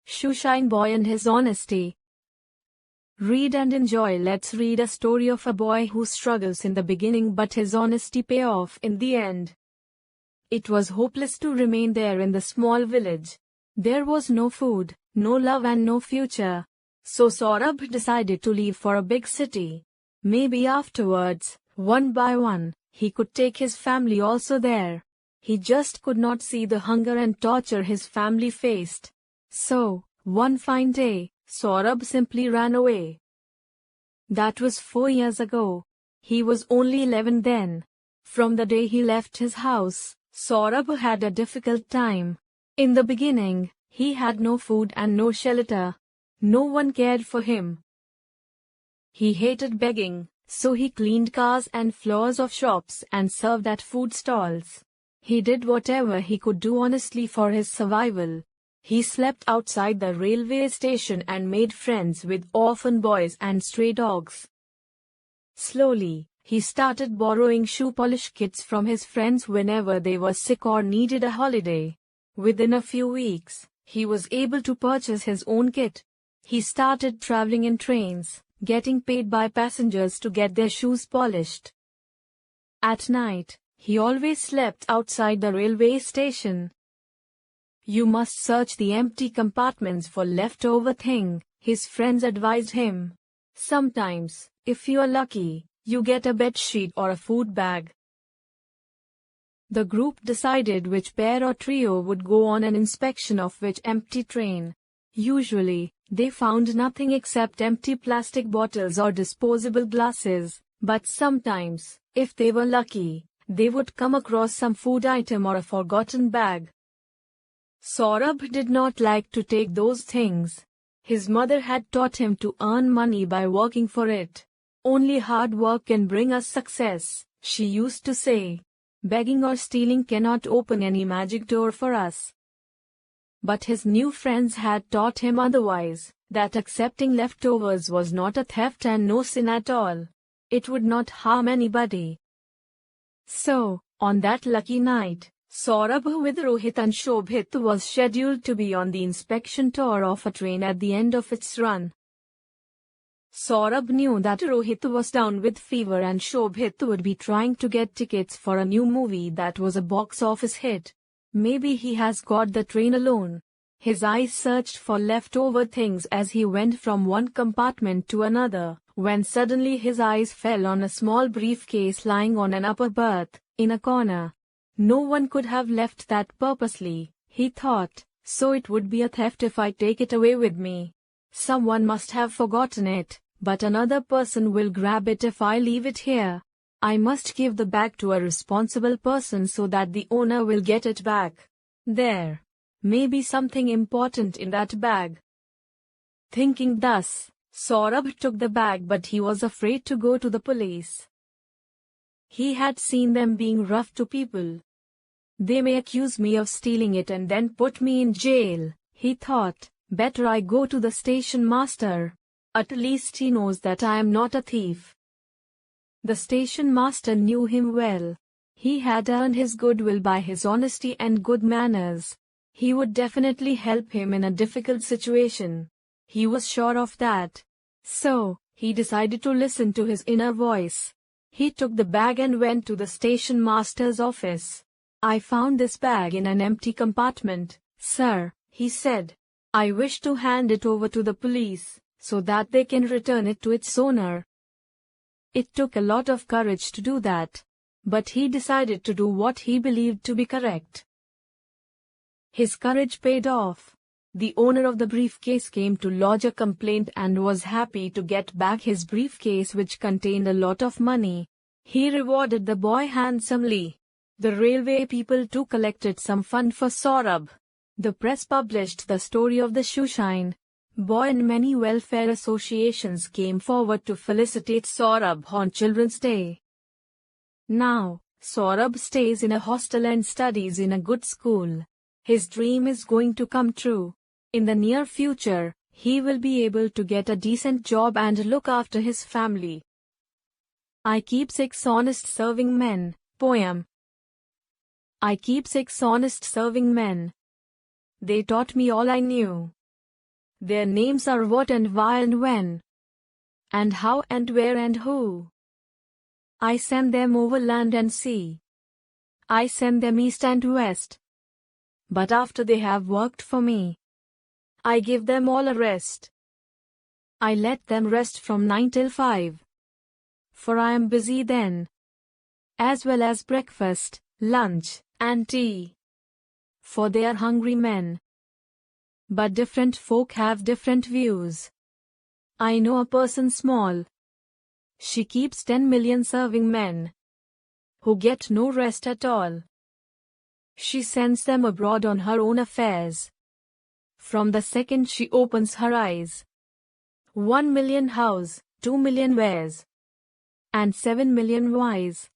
Shoeshine Boy and His Honesty. Read and enjoy. Let's read a story of a boy who struggles in the beginning but his honesty pay off in the end. It was hopeless to remain there in the small village. There was no food, no love and no future. So Saurabh decided to leave for a big city. Maybe afterwards, one by one, he could take his family also there. He just could not see the hunger and torture his family faced. So, one fine day, Saurabh simply ran away. That was 4 years ago. He was only 11 then. From the day he left his house, Saurabh had a difficult time. In the beginning, he had no food and no shelter. No one cared for him. He hated begging, so he cleaned cars and floors of shops and served at food stalls. He did whatever he could do honestly for his survival. He slept outside the railway station and made friends with orphan boys and stray dogs. Slowly, he started borrowing shoe polish kits from his friends whenever they were sick or needed a holiday. Within a few weeks, he was able to purchase his own kit. He started traveling in trains, getting paid by passengers to get their shoes polished. At night, he always slept outside the railway station. You must search the empty compartments for leftover things, his friends advised him. Sometimes, if you are lucky, you get a bedsheet or a food bag. The group decided which pair or trio would go on an inspection of which empty train. Usually, they found nothing except empty plastic bottles or disposable glasses, but sometimes, if they were lucky, they would come across some food item or a forgotten bag. Saurabh did not like to take those things. His mother had taught him to earn money by working for it. Only hard work can bring us success, she used to say. Begging or stealing cannot open any magic door for us. But his new friends had taught him otherwise, that accepting leftovers was not a theft and no sin at all. It would not harm anybody. So, on that lucky night, Saurabh with Rohit and Shobhit was scheduled to be on the inspection tour of a train at the end of its run. Saurabh knew that Rohit was down with fever and Shobhit would be trying to get tickets for a new movie that was a box office hit. Maybe he has got the train alone. His eyes searched for leftover things as he went from one compartment to another, when suddenly his eyes fell on a small briefcase lying on an upper berth, in a corner. No one could have left that purposely, he thought, so it would be a theft if I take it away with me. Someone must have forgotten it, but another person will grab it if I leave it here. I must give the bag to a responsible person so that the owner will get it back. There may be something important in that bag. Thinking thus, Saurabh took the bag but he was afraid to go to the police. He had seen them being rough to people. They may accuse me of stealing it and then put me in jail, he thought. Better I go to the station master. At least he knows that I am not a thief. The station master knew him well. He had earned his goodwill by his honesty and good manners. He would definitely help him in a difficult situation. He was sure of that. So, he decided to listen to his inner voice. He took the bag and went to the station master's office. I found this bag in an empty compartment, sir, he said. I wish to hand it over to the police, so that they can return it to its owner. It took a lot of courage to do that. But he decided to do what he believed to be correct. His courage paid off. The owner of the briefcase came to lodge a complaint and was happy to get back his briefcase which contained a lot of money. He rewarded the boy handsomely. The railway people too collected some fund for Saurabh. The press published the story of the Shoeshine boy and many welfare associations came forward to felicitate Saurabh on Children's Day. Now, Saurabh stays in a hostel and studies in a good school. His dream is going to come true. In the near future, he will be able to get a decent job and look after his family. I keep 6 honest serving men. Poem. I keep 6 honest serving men. They taught me all I knew. Their names are what and why and when, and how and where and who. I send them over land and sea. I send them east and west. But after they have worked for me, I give them all a rest. I let them rest from 9 till 5. For I am busy then, as well as breakfast, lunch, and tea. For they are hungry men. But different folk have different views. I know a person small. She keeps 10 million serving men, who get no rest at all. She sends them abroad on her own affairs. From the second she opens her eyes. 1 million house, 2 million wares, and 7 million wise.